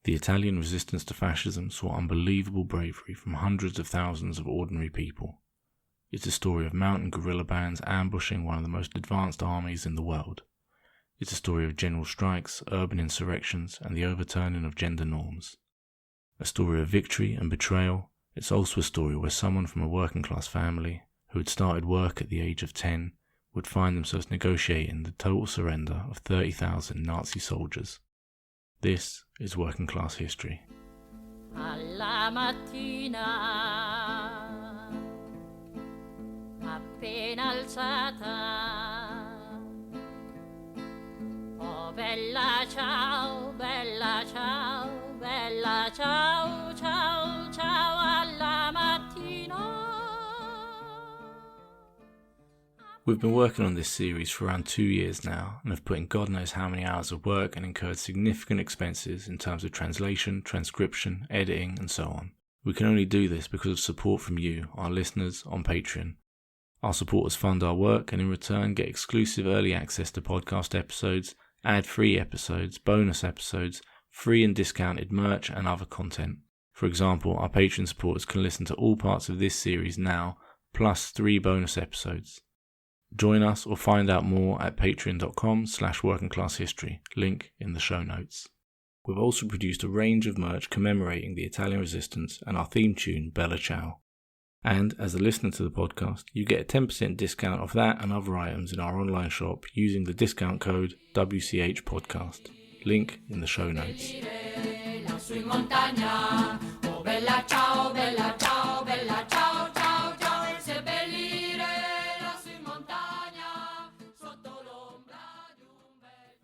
The Italian resistance to fascism saw unbelievable bravery from hundreds of thousands of ordinary people. It's a story of mountain guerrilla bands ambushing one of the most advanced armies in the world. It's a story of general strikes, urban insurrections, and the overturning of gender norms. A story of victory and betrayal. It's also a story where someone from a working class family, who had started work at the age of 10, would find themselves negotiating the total surrender of 30,000 Nazi soldiers. This is working class history. Alla mattina, appena alzata, oh bella ciao, bella ciao, bella ciao, ciao, ciao alla mattina. We've been working on this series for around 2 years now and have put in God knows how many hours of work and incurred significant expenses in terms of translation, transcription, editing and so on. We can only do this because of support from you, our listeners, on Patreon. Our supporters fund our work and in return get exclusive early access to podcast episodes, ad-free episodes, bonus episodes, free and discounted merch and other content. For example, our Patreon supporters can listen to all parts of this series now, plus 3 bonus episodes. Join us or find out more at patreon.com/workingclasshistory, link in the show notes. We've also produced a range of merch commemorating the Italian resistance and our theme tune, Bella Ciao. And as a listener to the podcast, you get a 10% discount off that and other items in our online shop using the discount code WCHPodcast, link in the show notes.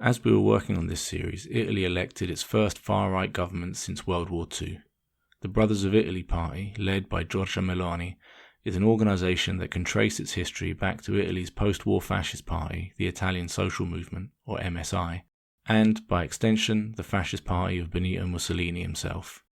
As we were working on this series, Italy elected its first far-right government since World War II. The Brothers of Italy Party, led by Giorgia Meloni, is an organisation that can trace its history back to Italy's post-war fascist party, the Italian Social Movement, or MSI, and, by extension, the fascist party of Benito Mussolini himself.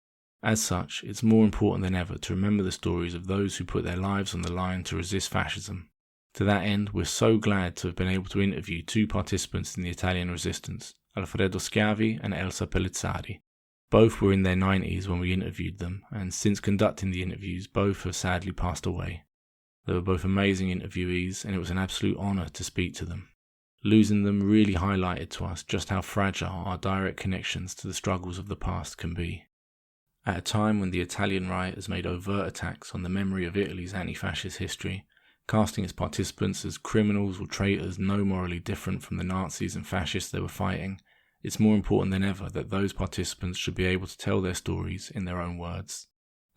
As such, it's more important than ever to remember the stories of those who put their lives on the line to resist fascism. To that end, we're so glad to have been able to interview 2 participants in the Italian resistance, Alfredo Schiavi and Elsa Pellizzari. Both were in their 90s when we interviewed them, and since conducting the interviews, both have sadly passed away. They were both amazing interviewees, and it was an absolute honour to speak to them. Losing them really highlighted to us just how fragile our direct connections to the struggles of the past can be. At a time when the Italian right has made overt attacks on the memory of Italy's anti-fascist history, casting its participants as criminals or traitors no morally different from the Nazis and fascists they were fighting, it's more important than ever that those participants should be able to tell their stories in their own words.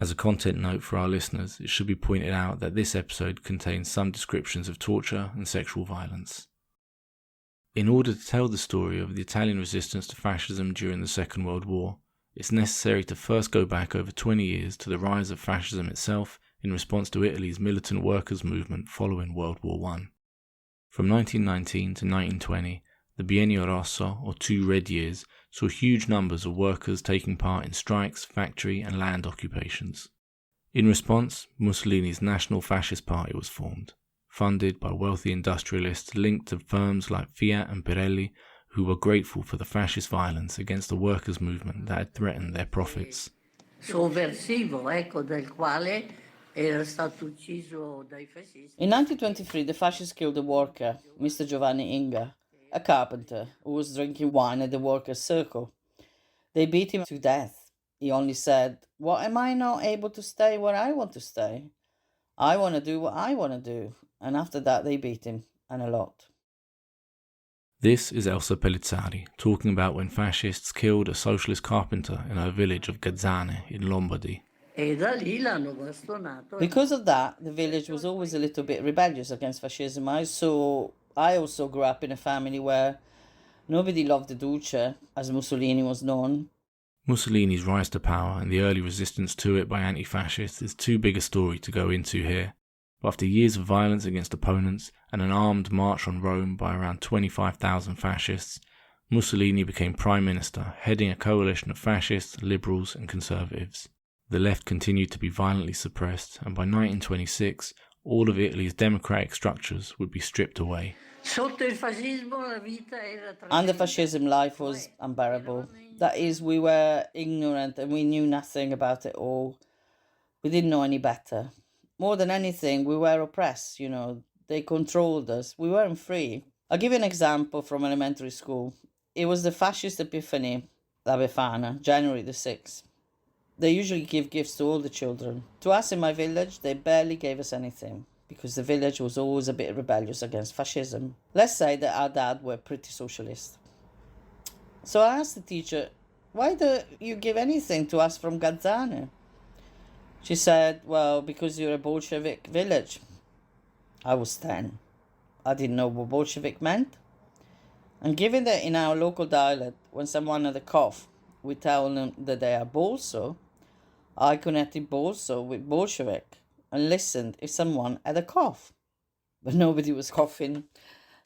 As a content note for our listeners, it should be pointed out that this episode contains some descriptions of torture and sexual violence. In order to tell the story of the Italian resistance to fascism during the Second World War, it's necessary to first go back over 20 years to the rise of fascism itself in response to Italy's militant workers' movement following World War I. From 1919 to 1920, the Biennio Rosso, or 2 red years, saw huge numbers of workers taking part in strikes, factory and land occupations. In response, Mussolini's National Fascist Party was formed, funded by wealthy industrialists linked to firms like Fiat and Pirelli, who were grateful for the fascist violence against the workers' movement that had threatened their profits. In 1923, the fascists killed a worker, Mr. Giovanni Inga, a carpenter who was drinking wine at the workers' circle. They beat him to death. He only said, "What am I not able to stay where I want to stay? I want to do what I want to do." And after that, they beat him, and a lot. This is Elsa Pellizzari talking about when fascists killed a socialist carpenter in her village of Gazzane in Lombardy. Because of that, the village was always a little bit rebellious against fascism. I also grew up in a family where nobody loved the Duce, as Mussolini was known. Mussolini's rise to power and the early resistance to it by anti-fascists is too big a story to go into here. But after years of violence against opponents and an armed march on Rome by around 25,000 fascists, Mussolini became prime minister, heading a coalition of fascists, liberals and conservatives. The left continued to be violently suppressed, and by 1926, all of Italy's democratic structures would be stripped away. Under fascism, life was unbearable. That is, we were ignorant and we knew nothing about it all. We didn't know any better. More than anything, we were oppressed, They controlled us. We weren't free. I'll give you an example from elementary school. It was the fascist epiphany, La Befana, January the 6th. They usually give gifts to all the children. To us in my village, they barely gave us anything, because the village was always a bit rebellious against fascism. Let's say that our dad were pretty socialist. So I asked the teacher, why don't you give anything to us from Gazzane? She said, well, because you're a Bolshevik village. I was 10. I didn't know what Bolshevik meant. And given that in our local dialect, when someone had a cough, we tell them that they are Bolso, I connected Bolso with Bolshevik and listened if someone had a cough. But nobody was coughing.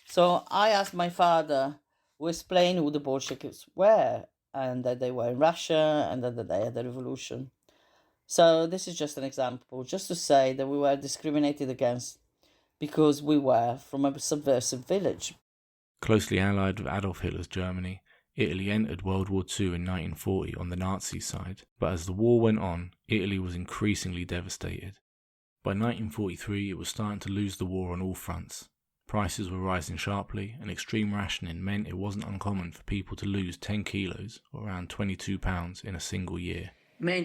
So I asked my father to explain who the Bolsheviks were, and that they were in Russia, and that they had a revolution. So this is just an example, just to say that we were discriminated against because we were from a subversive village. Closely allied with Adolf Hitler's Germany, Italy entered World War II in 1940 on the Nazi side, but as the war went on, Italy was increasingly devastated. By 1943, it was starting to lose the war on all fronts. Prices were rising sharply, and extreme rationing meant it wasn't uncommon for people to lose 10 kilos, or around £22, in a single year. For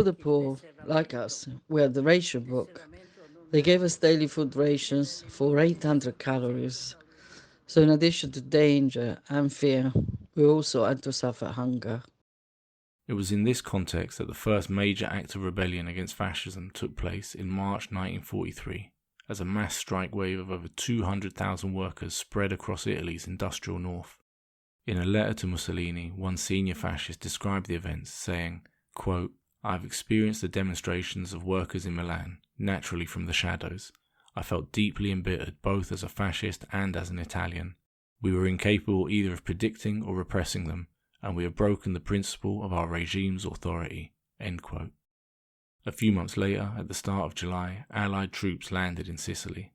the poor, like us, we had the ration book. They gave us daily food rations for 800 calories. So in addition to danger and fear, we also had to suffer hunger. It was in this context that the first major act of rebellion against fascism took place in March 1943, as a mass strike wave of over 200,000 workers spread across Italy's industrial north. In a letter to Mussolini, one senior fascist described the events, saying, quote, I have experienced the demonstrations of workers in Milan, naturally from the shadows. I felt deeply embittered both as a fascist and as an Italian. We were incapable either of predicting or repressing them, and we have broken the principle of our regime's authority. End quote. A few months later, at the start of July, Allied troops landed in Sicily.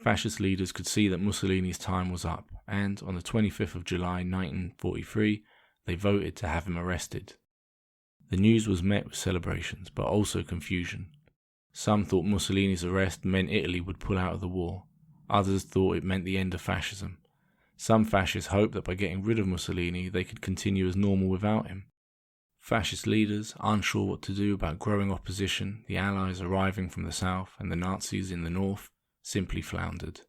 Fascist leaders could see that Mussolini's time was up, and on the 25th of July 1943, they voted to have him arrested. The news was met with celebrations, but also confusion. Some thought Mussolini's arrest meant Italy would pull out of the war. Others thought it meant the end of fascism. Some fascists hoped that by getting rid of Mussolini, they could continue as normal without him. Fascist leaders, unsure what to do about growing opposition, the Allies arriving from the south and the Nazis in the north, simply floundered.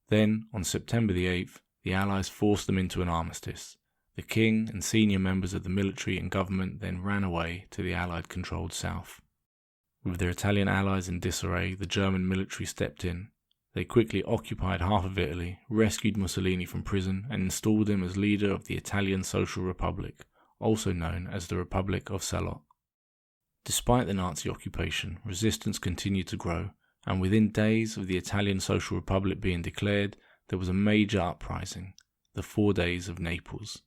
Then, on September the 8th, the Allies forced them into an armistice. The king and senior members of the military and government then ran away to the Allied-controlled south. With their Italian allies in disarray, the German military stepped in. They quickly occupied half of Italy, rescued Mussolini from prison, and installed him as leader of the Italian Social Republic, also known as the Republic of Salò. Despite the Nazi occupation, resistance continued to grow, and within days of the Italian Social Republic being declared, there was a major uprising, the 4 Days of Naples.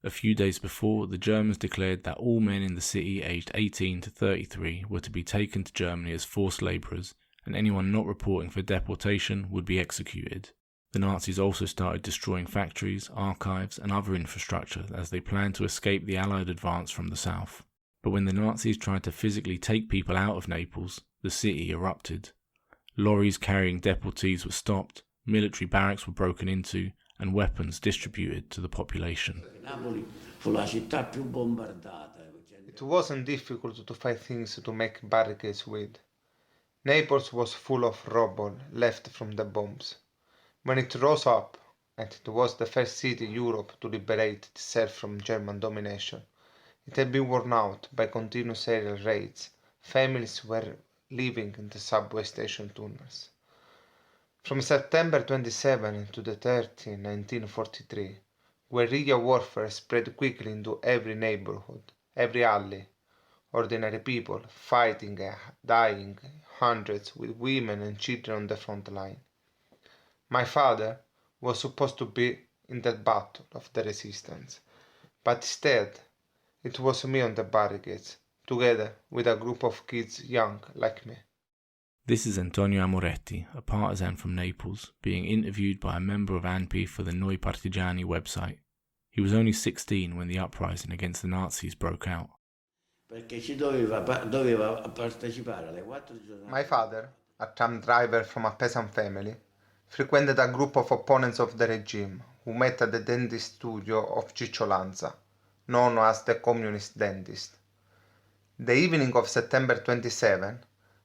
A few days before, the Germans declared that all men in the city aged 18 to 33 were to be taken to Germany as forced labourers, and anyone not reporting for deportation would be executed. The Nazis also started destroying factories, archives, and other infrastructure as they planned to escape the Allied advance from the south. But when the Nazis tried to physically take people out of Naples, the city erupted. Lorries carrying deportees were stopped, military barracks were broken into, and weapons distributed to the population. It wasn't difficult to find things to make barricades with. Naples was full of rubble left from the bombs. When it rose up, and it was the first city in Europe to liberate itself from German domination, it had been worn out by continuous aerial raids. Families were living in the subway station tunnels. From September 27 to the 30, 1943, guerrilla warfare spread quickly into every neighborhood, every alley. Ordinary people fighting, dying, hundreds with women and children on the front line. My father was supposed to be in that battle of the resistance, but instead it was me on the barricades, together with a group of kids young like me. This is Antonio Amoretti, a partisan from Naples, being interviewed by a member of ANPI for the Noi Partigiani website. He was only 16 when the uprising against the Nazis broke out. My father, a tram driver from a peasant family, frequented a group of opponents of the regime who met at the dentist studio of Ciccio Lanza, known as the Communist Dentist. The evening of September 27,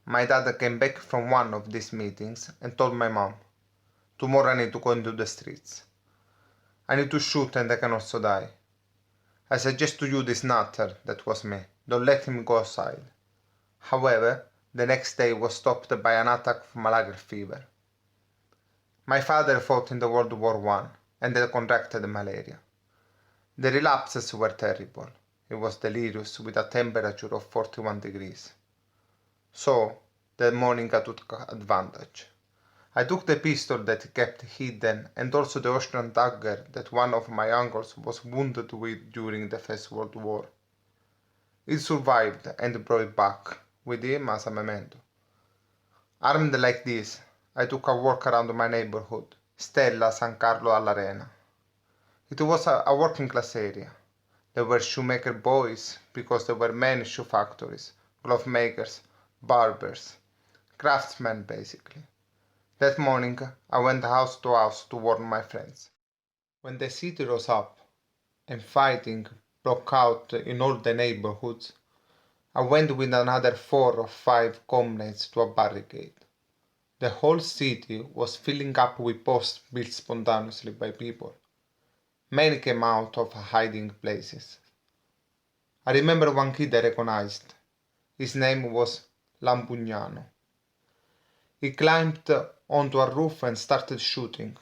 my dad came back from one of these meetings and told my mom, "Tomorrow I need to go into the streets. I need to shoot and I can also die. I suggest to you this nutter," that was me, "don't let him go outside." However, the next day was stopped by an attack of malarial fever. My father fought in the World War I and had contracted malaria. The relapses were terrible. He was delirious with a temperature of 41 degrees. So, that morning I took advantage. I took the pistol that he kept hidden and also the Austrian dagger that one of my uncles was wounded with during the First World War. He survived and brought it back with him as a memento. Armed like this, I took a walk around my neighborhood, Stella San Carlo all'Arena. It was a working class area. There were shoemaker boys because there were many shoe factories, glove makers, barbers, craftsmen basically. That morning I went house to house to warn my friends. When the city rose up and fighting broke out in all the neighborhoods, I went with another 4 or 5 comrades to a barricade. The whole city was filling up with posts built spontaneously by people. Many came out of hiding places. I remember one kid I recognized. His name was Lampugnano. He climbed onto a roof and started shooting.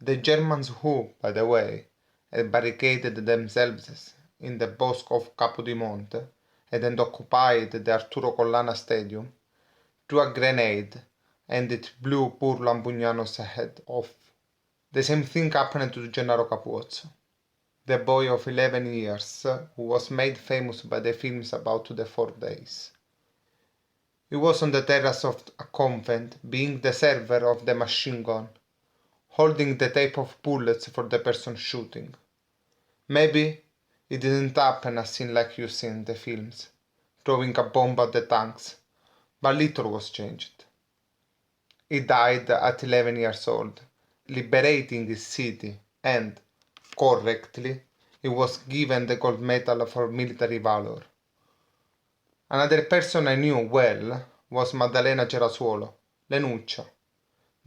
The Germans who, by the way, had barricaded themselves in the bosque of Capodimonte and had occupied the Arturo Collana Stadium, threw a grenade and it blew poor Lampugnano's head off. The same thing happened to Gennaro Capuzzo, the boy of 11 years who was made famous by the films about the 4 days. He was on the terrace of a convent, being the server of the machine gun, holding the tape of bullets for the person shooting. Maybe it didn't happen a scene like you see in the films, throwing a bomb at the tanks, but little was changed. He died at 11 years old, liberating his city, and, correctly, he was given the gold medal for military valor. Another person I knew well was Maddalena Cerasuolo, Lenuccia,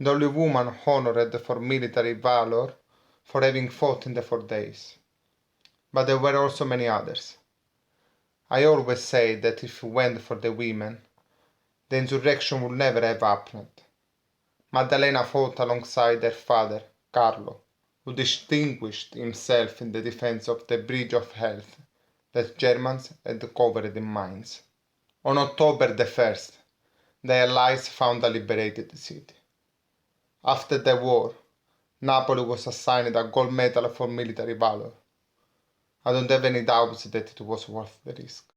the only woman honored for military valor for having fought in the 4 days. But there were also many others. I always say that if it went for the women, the insurrection would never have happened. Maddalena fought alongside her father, Carlo, who distinguished himself in the defense of the Bridge of Health that Germans had covered in mines. On October the 1st, the Allies found a liberated city. After the war, Napoli was assigned a gold medal for military valor. I don't have any doubts that it was worth the risk.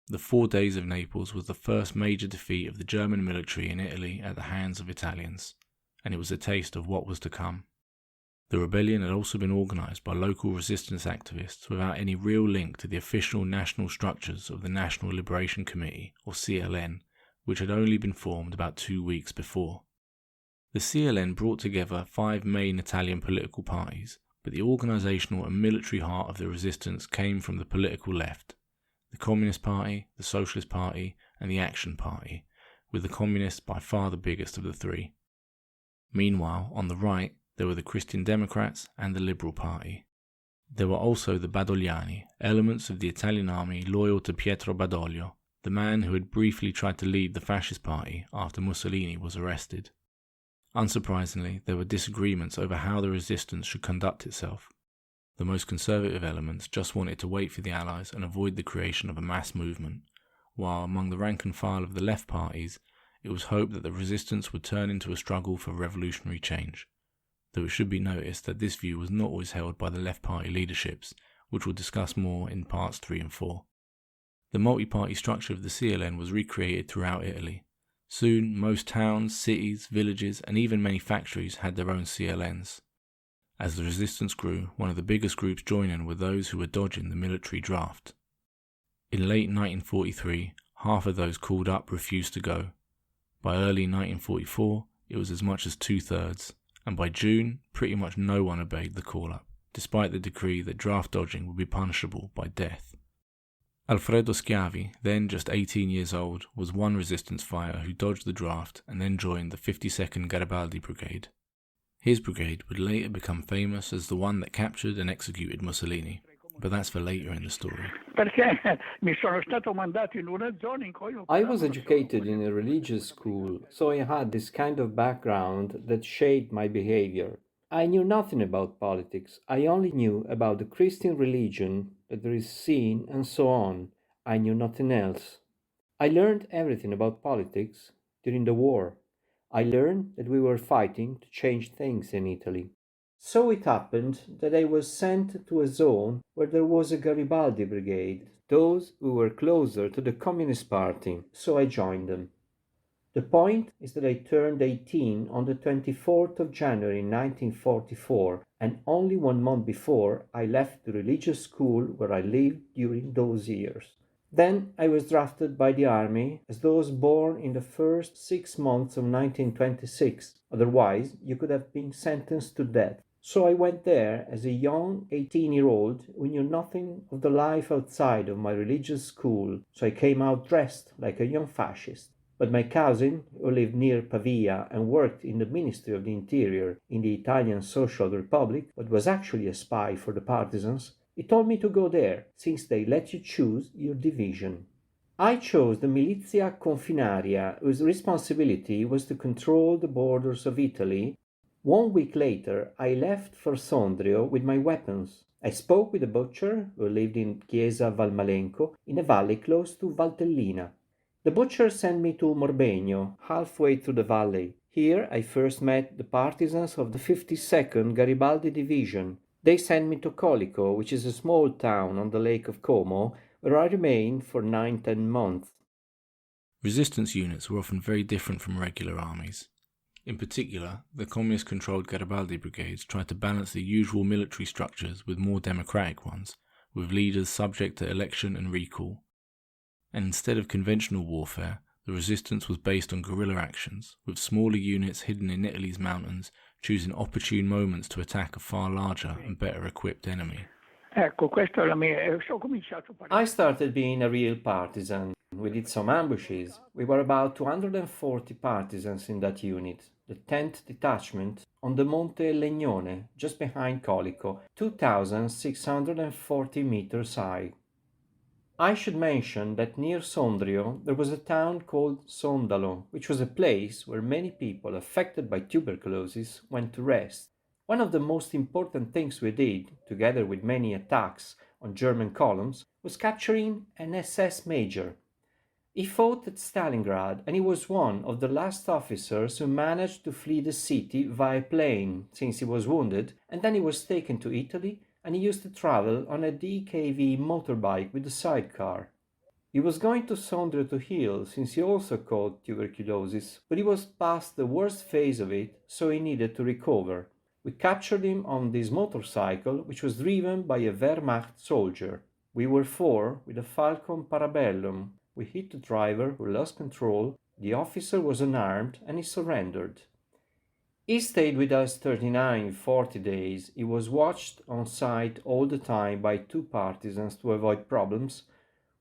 The 4 Days of Naples was the first major defeat of the German military in Italy at the hands of Italians, and it was a taste of what was to come. The rebellion had also been organised by local resistance activists without any real link to the official national structures of the National Liberation Committee, or CLN, which had only been formed about 2 weeks before. The CLN brought together 5 main Italian political parties, but the organisational and military heart of the resistance came from the political left: the Communist Party, the Socialist Party, and the Action Party, with the Communists by far the biggest of the 3. Meanwhile, on the right, there were the Christian Democrats and the Liberal Party. There were also the Badogliani, elements of the Italian army loyal to Pietro Badoglio, the man who had briefly tried to lead the Fascist Party after Mussolini was arrested. Unsurprisingly, there were disagreements over how the resistance should conduct itself. The most conservative elements just wanted to wait for the Allies and avoid the creation of a mass movement, while among the rank and file of the left parties, it was hoped that the resistance would turn into a struggle for revolutionary change. Though it should be noticed that this view was not always held by the left party leaderships, which we'll discuss more in parts 3 and 4. The multi-party structure of the CLN was recreated throughout Italy. Soon, most towns, cities, villages, and even many factories had their own CLNs. As the resistance grew, one of the biggest groups joining were those who were dodging the military draft. In late 1943, half of those called up refused to go. By early 1944, it was as much as 2/3, and by June, pretty much no one obeyed the call-up, despite the decree that draft dodging would be punishable by death. Alfredo Schiavi, then just 18 years old, was one resistance fighter who dodged the draft and then joined the 52nd Garibaldi Brigade. His brigade would later become famous as the one that captured and executed Mussolini, but that's for later in the story. I was educated in a religious school, so I had this kind of background that shaped my behavior. I knew nothing about politics. I only knew about the Christian religion, that there is sin, and so on. I knew nothing else. I learned everything about politics during the war. I learned that we were fighting to change things in Italy. So it happened that I was sent to a zone where there was a Garibaldi brigade, those who were closer to the Communist Party, so I joined them. The point is that I turned 18 on the 24th of January 1944, and only 1 month before I left the religious school where I lived during those years. Then I was drafted by the army as those born in the first 6 months of 1926, otherwise you could have been sentenced to death. So I went there as a young 18-year-old who knew nothing of the life outside of my religious school, so I came out dressed like a young fascist. But my cousin, who lived near Pavia and worked in the Ministry of the Interior in the Italian Social Republic, but was actually a spy for the partisans, he told me to go there, since they let you choose your division. I chose the Milizia Confinaria, whose responsibility was to control the borders of Italy. 1 week later, I left for Sondrio with my weapons. I spoke with a butcher who lived in Chiesa Valmalenco, in a valley close to Valtellina. The butcher sent me to Morbegno, halfway through the valley. Here I first met the partisans of the 52nd Garibaldi Division. They sent me to Colico, which is a small town on the Lake of Como, where I remained for 9-10 months. Resistance units were often very different from regular armies. In particular, the communist-controlled Garibaldi brigades tried to balance the usual military structures with more democratic ones, with leaders subject to election and recall. And instead of conventional warfare, the resistance was based on guerrilla actions, with smaller units hidden in Italy's mountains choosing opportune moments to attack a far larger and better equipped enemy. I started being a real partisan. We did some ambushes. We were about 240 partisans in that unit, the 10th detachment, on the Monte Legnone, just behind Colico, 2,640 meters high. I should mention that near Sondrio there was a town called Sondalo, which was a place where many people affected by tuberculosis went to rest. One of the most important things we did, together with many attacks on German columns, was capturing an SS major. He fought at Stalingrad, and he was one of the last officers who managed to flee the city via plane since he was wounded, and then he was taken to Italy, and he used to travel on a DKV motorbike with a sidecar. He was going to Sondrio to heal, since he also caught tuberculosis, but he was past the worst phase of it, so he needed to recover. We captured him on this motorcycle, which was driven by a Wehrmacht soldier. We were 4 with a Falcon Parabellum. We hit the driver, who lost control. The officer was unarmed, and he surrendered. He stayed with us 39-40 days. He was watched on sight all the time by 2 partisans to avoid problems.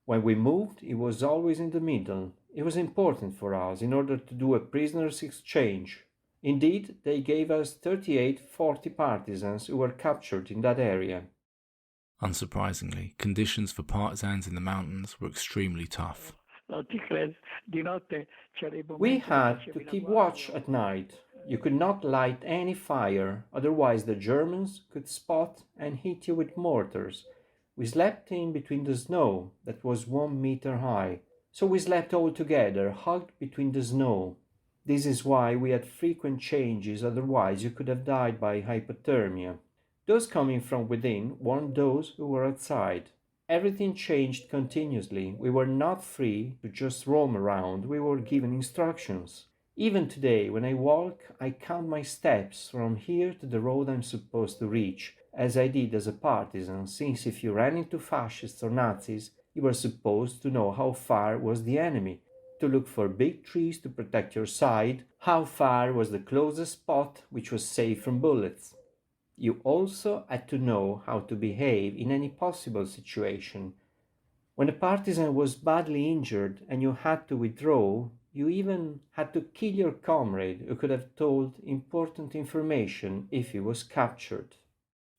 When we moved, he was always in the middle. It was important for us in order to do a prisoners' exchange. Indeed, they gave us 38-40 partisans who were captured in that area. Unsurprisingly, conditions for partisans in the mountains were extremely tough. We had to keep watch at night. You could not light any fire, otherwise the Germans could spot and hit you with mortars. We slept in between the snow that was 1 meter high, so we slept all together, hugged between the snow. This is why we had frequent changes, otherwise you could have died by hypothermia. Those coming from within warned those who were outside. Everything changed continuously. We were not free to just roam around, we were given instructions. Even today, when I walk, I count my steps from here to the road I'm supposed to reach, as I did as a partisan, since if you ran into fascists or Nazis, you were supposed to know how far was the enemy, to look for big trees to protect your side, how far was the closest spot which was safe from bullets. You also had to know how to behave in any possible situation. When a partisan was badly injured and you had to withdraw, you even had to kill your comrade who could have told important information if he was captured.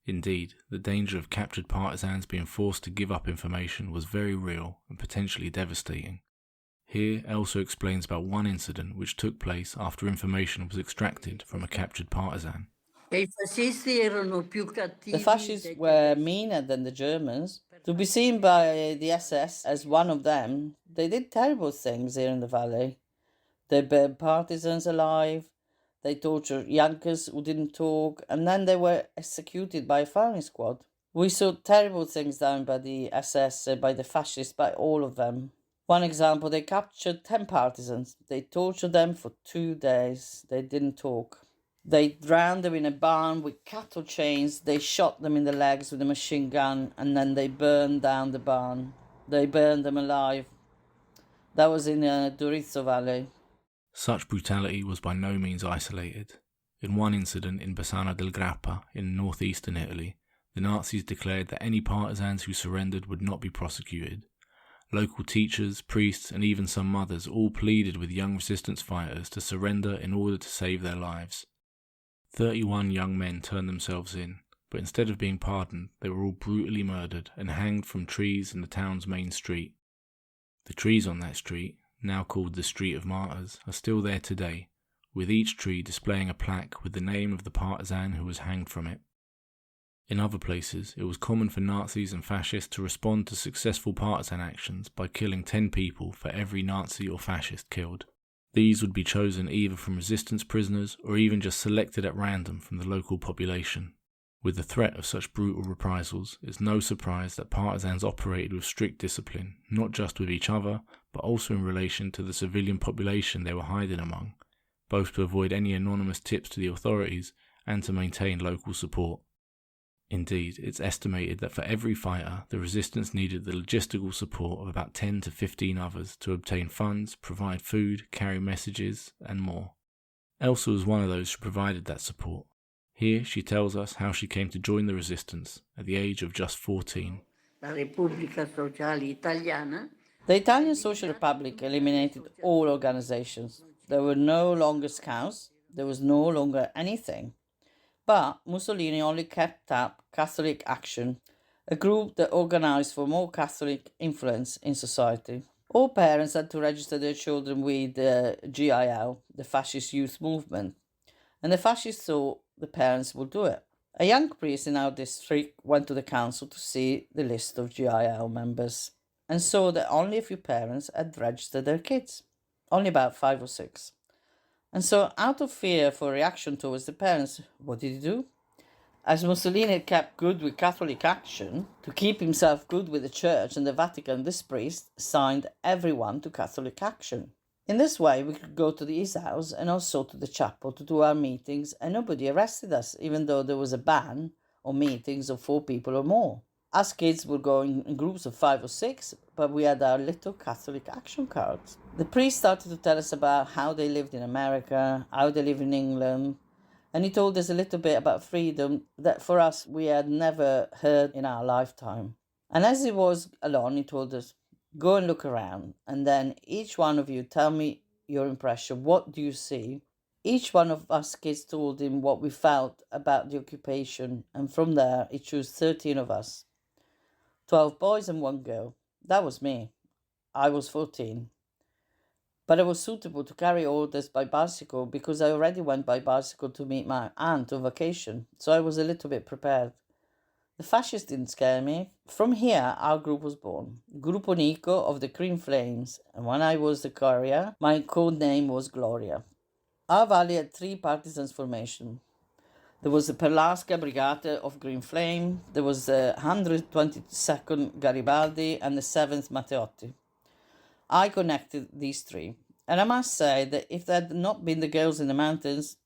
Indeed, the danger of captured partisans being forced to give up information was very real and potentially devastating. Here, Elsa explains about one incident which took place after information was extracted from a captured partisan. The fascists were meaner than the Germans. To be seen by the SS as one of them, they did terrible things here in the valley. They burned partisans alive, they tortured Yankers who didn't talk, and then they were executed by a firing squad. We saw terrible things done by the SS, by the fascists, by all of them. One example, they captured 10 partisans. They tortured them for 2 days. They didn't talk. They drowned them in a barn with cattle chains. They shot them in the legs with a machine gun, and then they burned down the barn. They burned them alive. That was in Durizzo Valley. Such brutality was by no means isolated. In one incident in Bassano del Grappa in northeastern Italy, the Nazis declared that any partisans who surrendered would not be prosecuted. Local teachers, priests, and even some mothers all pleaded with young resistance fighters to surrender in order to save their lives. 31 young men turned themselves in, but instead of being pardoned, they were all brutally murdered and hanged from trees in the town's main street. The trees on that street, now called the Street of Martyrs, are still there today, with each tree displaying a plaque with the name of the partisan who was hanged from it. In other places, it was common for Nazis and fascists to respond to successful partisan actions by killing 10 people for every Nazi or fascist killed. These would be chosen either from resistance prisoners or even just selected at random from the local population. With the threat of such brutal reprisals, it's no surprise that partisans operated with strict discipline, not just with each other, but also in relation to the civilian population they were hiding among, both to avoid any anonymous tips to the authorities and to maintain local support. Indeed, it's estimated that for every fighter, the resistance needed the logistical support of about 10 to 15 others to obtain funds, provide food, carry messages, and more. Elsa was one of those who provided that support. Here she tells us how she came to join the resistance at the age of just 14. The Italian Social Republic eliminated all organizations. There were no longer scouts, there was no longer anything. But Mussolini only kept up Catholic Action, a group that organized for more Catholic influence in society. All parents had to register their children with the GIL, the fascist youth movement, and the fascists thought the parents would do it. A young priest in our district went to the council to see the list of GIL members and saw that only a few parents had registered their kids, only about 5 or 6. And so, out of fear for reaction towards the parents, what did he do? As Mussolini had kept good with Catholic Action, to keep himself good with the Church and the Vatican, this priest signed everyone to Catholic Action. In this way, we could go to his house and also to the chapel to do our meetings, and nobody arrested us, even though there was a ban on meetings of 4 people or more. Us kids would go in groups of 5 or 6, but we had our little Catholic Action cards. The priest started to tell us about how they lived in America, how they live in England, and he told us a little bit about freedom that for us we had never heard in our lifetime. And as he was alone, he told us, go and look around, and then each one of you tell me your impression. What do you see? Each one of us kids told him what we felt about the occupation, and from there he chose 13 of us. 12 boys and 1 girl. That was me. I was 14. But I was suitable to carry orders by bicycle because I already went by bicycle to meet my aunt on vacation, so I was a little bit prepared. The fascists didn't scare me. From here, our group was born. Gruppo Nico of the Green Flames, and when I was the courier, my code name was Gloria. Our valley had 3 partisans formation. There was the Perlasca Brigata of Green Flame, there was the 122nd Garibaldi, and the 7th Matteotti. I connected these three, and I must say that if there had not been the girls in the mountains,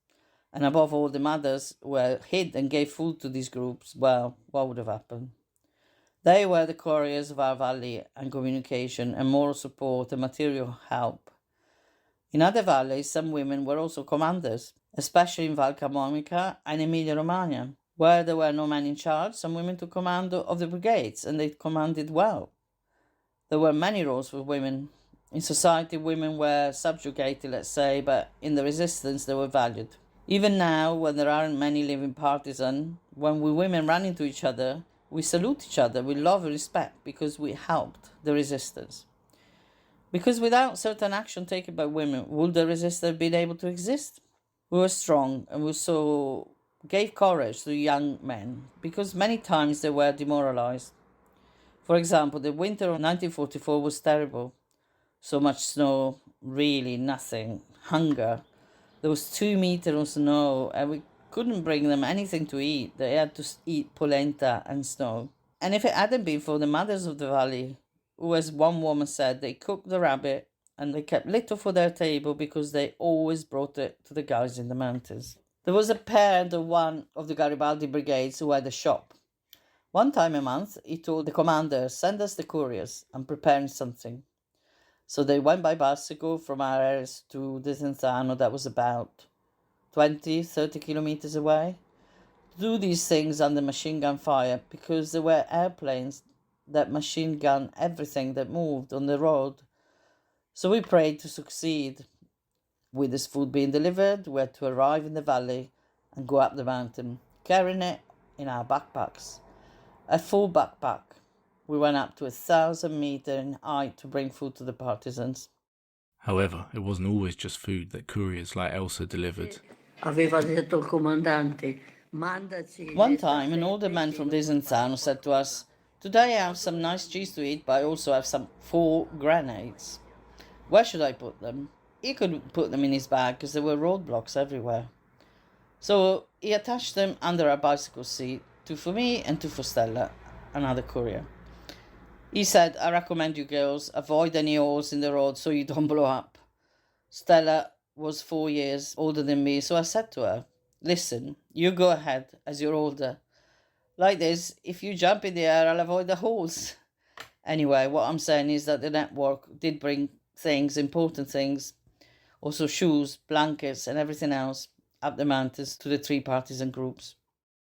and above all the mothers who were hid and gave food to these groups, well, what would have happened? They were the couriers of our valley and communication and moral support and material help. In other valleys, some women were also commanders, especially in Val Camonica and Emilia-Romagna, where there were no men in charge. Some women took command of the brigades, and they commanded well. There were many roles for women. In society, women were subjugated, let's say, but in the resistance, they were valued. Even now, when there aren't many living partisans, when we women run into each other, we salute each other with love and respect because we helped the resistance. Because without certain action taken by women, would the resistance have been able to exist? We were strong, and we so gave courage to young men, because many times they were demoralized. For example, the winter of 1944 was terrible. So much snow, really nothing. Hunger. There was 2 meters of snow, and we couldn't bring them anything to eat. They had to eat polenta and snow. And if it hadn't been for the mothers of the valley, who, as one woman said, they cooked the rabbit and they kept little for their table because they always brought it to the guys in the mountains. There was a parent of one of the Garibaldi brigades who had a shop. One time a month, he told the commander, send us the couriers, I'm preparing something. So they went by bicycle from our areas to Desenzano, that was about 20, 30 kilometers away, to do these things under machine gun fire, because there were airplanes that machine gun everything that moved on the road. So we prayed to succeed. With this food being delivered, we had to arrive in the valley and go up the mountain, carrying it in our backpacks. A full backpack. We went up to 1,000 meters in height to bring food to the partisans. However, it wasn't always just food that couriers like Elsa delivered. Aveva detto il comandante, One time, an older man from Desenzano said to us, today I have some nice cheese to eat, but I also have some 4 grenades. Where should I put them? He couldn't put them in his bag because there were roadblocks everywhere. So he attached them under our bicycle seat, 2 for me and 2 for Stella, another courier. He said, I recommend you girls avoid any holes in the road so you don't blow up. Stella was 4 years older than me, so I said to her, listen, you go ahead as you're older. Like this, if you jump in the air, I'll avoid the holes. Anyway, what I'm saying is that the network did bring things, important things, also shoes, blankets and everything else up the mountains to the 3 partisan groups.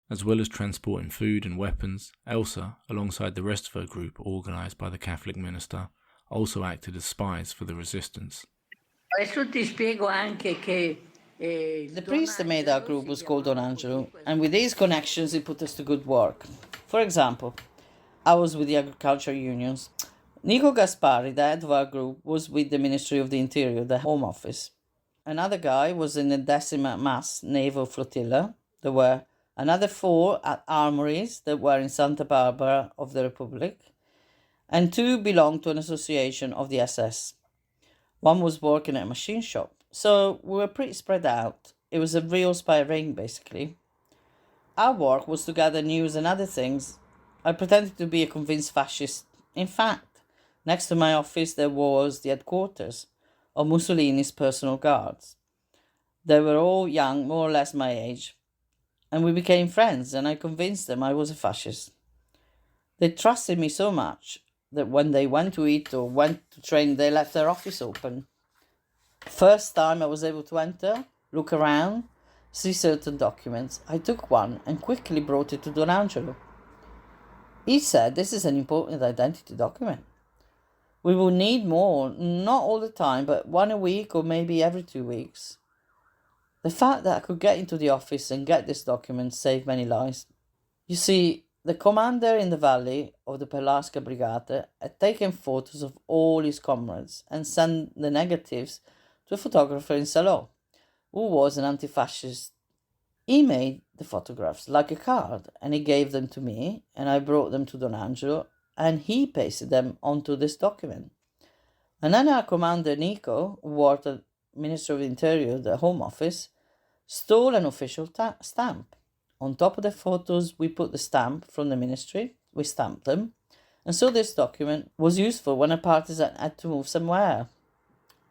As well as transporting food and weapons, Elsa, alongside the rest of her group organised by the Catholic minister, also acted as spies for the resistance. Adesso ti spiego anche che the priest that made our group was called Don Angelo, and with these connections he put us to good work. For example, I was with the agriculture unions. Nico Gaspari, the head of our group, was with the Ministry of the Interior, the Home Office. Another guy was in the 10th Mass Naval Flotilla. There were another 4 at armories that were in Santa Barbara of the Republic, and 2 belonged to an association of the SS. One was working at a machine shop, so we were pretty spread out. It was a real spy ring, basically. Our work was to gather news and other things. I pretended to be a convinced fascist. In fact, next to my office there was the headquarters of Mussolini's personal guards. They were all young, more or less my age, and we became friends, and I convinced them I was a fascist. They trusted me so much that when they went to eat or went to train, they left their office open. First time I was able to enter, look around, see certain documents, I took one and quickly brought it to Don Angelo. He said, this is an important identity document. We will need more, not all the time, but 1 a week or maybe every 2 weeks. The fact that I could get into the office and get this document saved many lives. You see, the commander in the valley of the Perlasca Brigata had taken photos of all his comrades and sent the negatives to a photographer in Salò, who was an anti-fascist. He made the photographs like a card, and he gave them to me, and I brought them to Don Angelo, and he pasted them onto this document. And then our commander Nico, who worked at Ministry of the Interior, the Home Office, stole an official stamp. On top of the photos, we put the stamp from the ministry. We stamped them. And so this document was useful when a partisan had to move somewhere.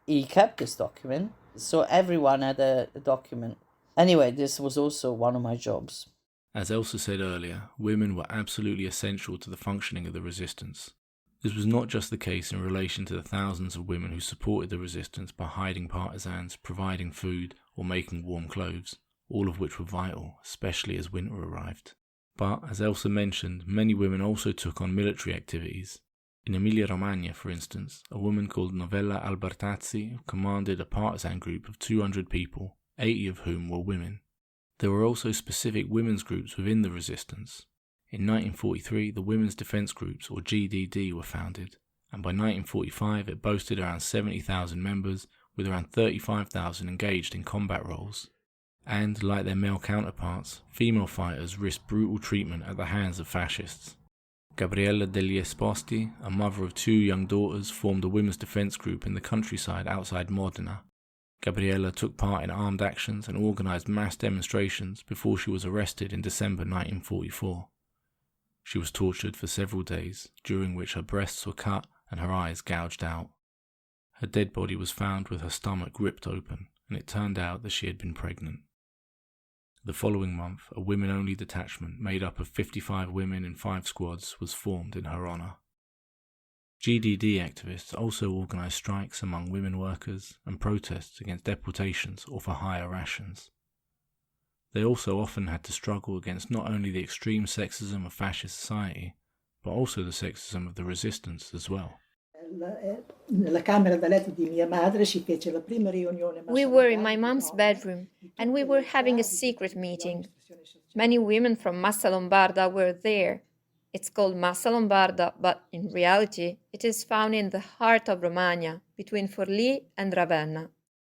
He kept this document, so everyone had a document. Anyway, this was also one of my jobs. As Elsa said earlier, women were absolutely essential to the functioning of the resistance. This was not just the case in relation to the thousands of women who supported the resistance by hiding partisans, providing food, or making warm clothes, all of which were vital, especially as winter arrived. But, as Elsa mentioned, many women also took on military activities. In Emilia-Romagna, for instance, a woman called Novella Albertazzi commanded a partisan group of 200 people, 80 of whom were women. There were also specific women's groups within the resistance. In 1943, the Women's Defence Groups, or GDD, were founded, and by 1945 it boasted around 70,000 members, with around 35,000 engaged in combat roles. And, like their male counterparts, female fighters risked brutal treatment at the hands of fascists. Gabriella degli Esposti, a mother of 2 young daughters, formed a women's defence group in the countryside outside Modena. Gabriella took part in armed actions and organised mass demonstrations before she was arrested in December 1944. She was tortured for several days, during which her breasts were cut and her eyes gouged out. Her dead body was found with her stomach ripped open, and it turned out that she had been pregnant. The following month, a women-only detachment made up of 55 women in 5 squads was formed in her honour. GDD activists also organised strikes among women workers and protests against deportations or for higher rations. They also often had to struggle against not only the extreme sexism of fascist society, but also the sexism of the resistance as well. We were in my mom's bedroom and we were having a secret meeting. Many women from Massa Lombarda were there. It's called Massa Lombarda, but in reality it is found in the heart of Romagna, between Forlì and Ravenna.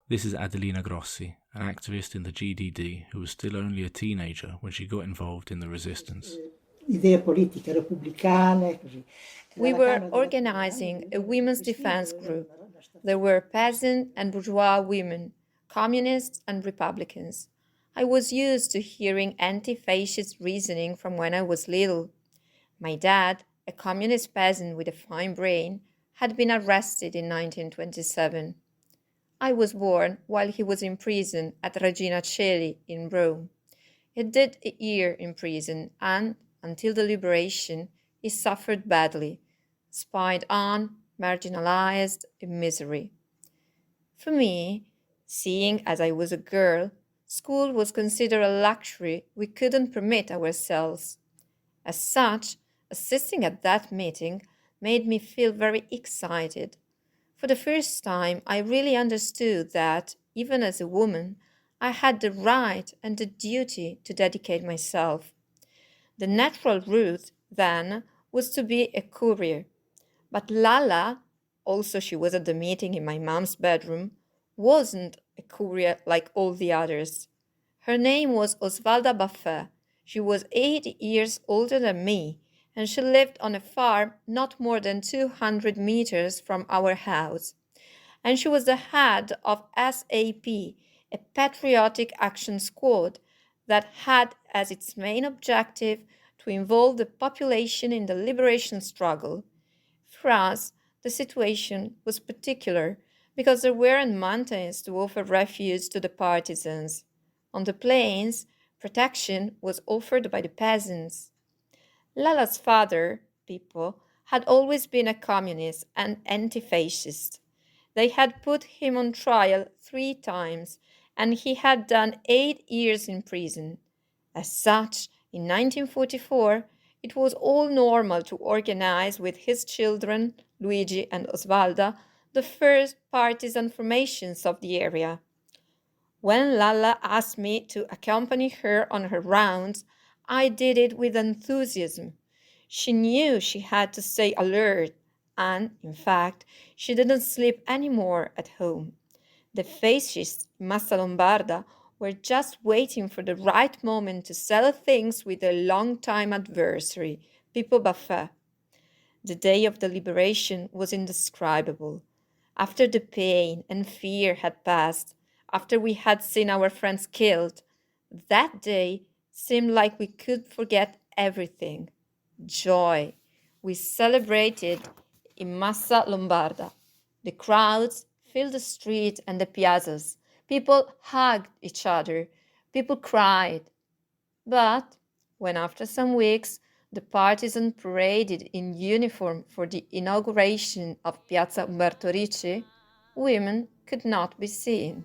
This is Adelina Grossi, an activist in the GDD who was still only a teenager when she got involved in the resistance. We were organizing a women's defense group. There were peasant and bourgeois women, communists and Republicans. I was used to hearing anti-fascist reasoning from when I was little. My dad, a communist peasant with a fine brain, had been arrested in 1927. I was born while he was in prison at Regina Coeli in Rome. He did a year in prison and, until the liberation, he suffered badly, spied on, marginalized, in misery. For me, seeing as I was a girl, school was considered a luxury we couldn't permit ourselves. As such, assisting at that meeting made me feel very excited. For the first time, I really understood that, even as a woman, I had the right and the duty to dedicate myself. The natural route, then, was to be a courier. But Lala, also she was at the meeting in my mom's bedroom, wasn't a courier like all the others. Her name was Osvalda Baffet. She was 8 years older than me, and she lived on a farm not more than 200 meters from our house. And she was the head of SAP, a patriotic action squad that had as its main objective to involve the population in the liberation struggle. For us, the situation was particular because there weren't mountains to offer refuge to the partisans. On the plains, protection was offered by the peasants. Lala's father, Pippo, had always been a communist and anti-fascist. They had put him on trial 3 times, and he had done 8 years in prison. As such, in 1944, it was all normal to organize with his children, Luigi and Osvalda, the first partisan formations of the area. When Lala asked me to accompany her on her rounds, I did it with enthusiasm. She knew she had to stay alert, and, in fact, she didn't sleep anymore at home. The fascists in Massa Lombarda were just waiting for the right moment to settle things with their long-time adversary, Pippo Baffet. The day of the liberation was indescribable. After the pain and fear had passed, after we had seen our friends killed, that day seemed like we could forget everything. Joy. We celebrated in Massa Lombarda. The crowds filled the street and the piazzas. People hugged each other. People cried. But when after some weeks the partisans paraded in uniform for the inauguration of Piazza Umberto Ricci, women could not be seen.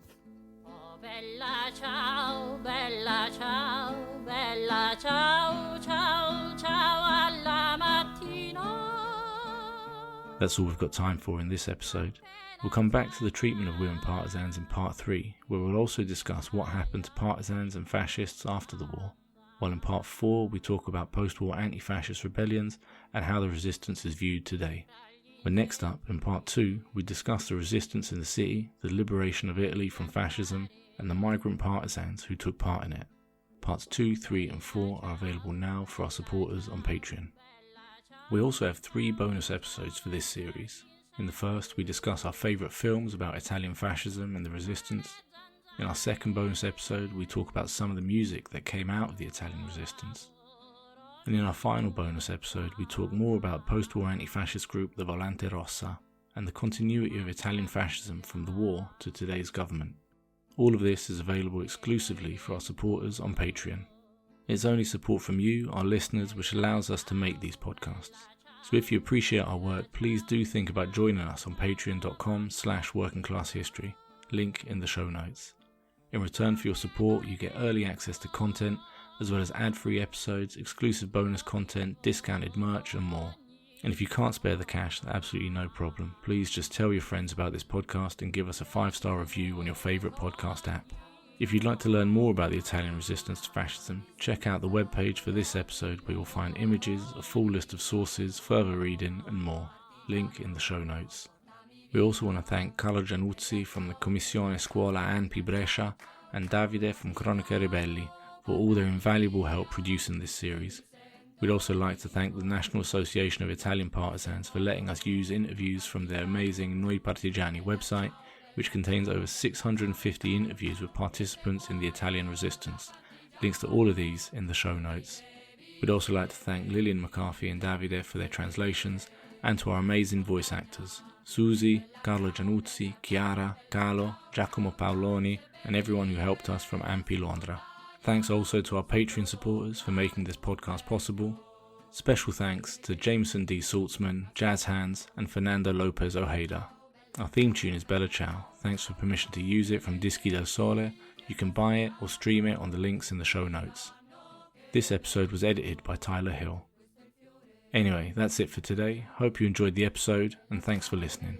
Oh, bella ciao, bella ciao, bella ciao, ciao, ciao alla mattina. That's all we've got time for in this episode. We'll come back to the treatment of women partisans in part 3, where we'll also discuss what happened to partisans and fascists after the war, while in part 4 we talk about post-war anti-fascist rebellions and how the resistance is viewed today. But next up, in part 2, we discuss the resistance in the city, the liberation of Italy from fascism, and the migrant partisans who took part in it. Parts 2, 3 and 4 are available now for our supporters on Patreon. We also have 3 bonus episodes for this series. In the first, we discuss our favourite films about Italian fascism and the resistance. In our second bonus episode, we talk about some of the music that came out of the Italian resistance. And in our final bonus episode, we talk more about post-war anti-fascist group the Volante Rossa and the continuity of Italian fascism from the war to today's government. All of this is available exclusively for our supporters on Patreon. It's only support from you, our listeners, which allows us to make these podcasts. So if you appreciate our work, please do think about joining us on patreon.com/workingclasshistory, link in the show notes. In return for your support, you get early access to content, as well as ad-free episodes, exclusive bonus content, discounted merch and more. And if you can't spare the cash, that's absolutely no problem. Please just tell your friends about this podcast and give us a 5-star review on your favourite podcast app. If you'd like to learn more about the Italian resistance to fascism, check out the webpage for this episode where you'll find images, a full list of sources, further reading and more. Link in the show notes. We also want to thank Carlo Giannuzzi from the Commissione Scuola ANPI Brescia and Davide from Cronache Ribelli for all their invaluable help producing this series. We'd also like to thank the National Association of Italian Partisans for letting us use interviews from their amazing Noi Partigiani website, which contains over 650 interviews with participants in the Italian resistance. Links to all of these in the show notes. We'd also like to thank Lillian McCarthy and Davide for their translations, and to our amazing voice actors, Susie, Carlo Giannuzzi, Chiara, Carlo, Giacomo Paoloni, and everyone who helped us from ANPI Londra. Thanks also to our Patreon supporters for making this podcast possible. Special thanks to Jameson D. Saltzman, Jazz Hands, and Fernando Lopez Ojeda. Our theme tune is Bella Ciao. Thanks for permission to use it from Dischi del Sole. You can buy it or stream it on the links in the show notes. This episode was edited by Tyler Hill. Anyway, that's it for today. Hope you enjoyed the episode, and thanks for listening.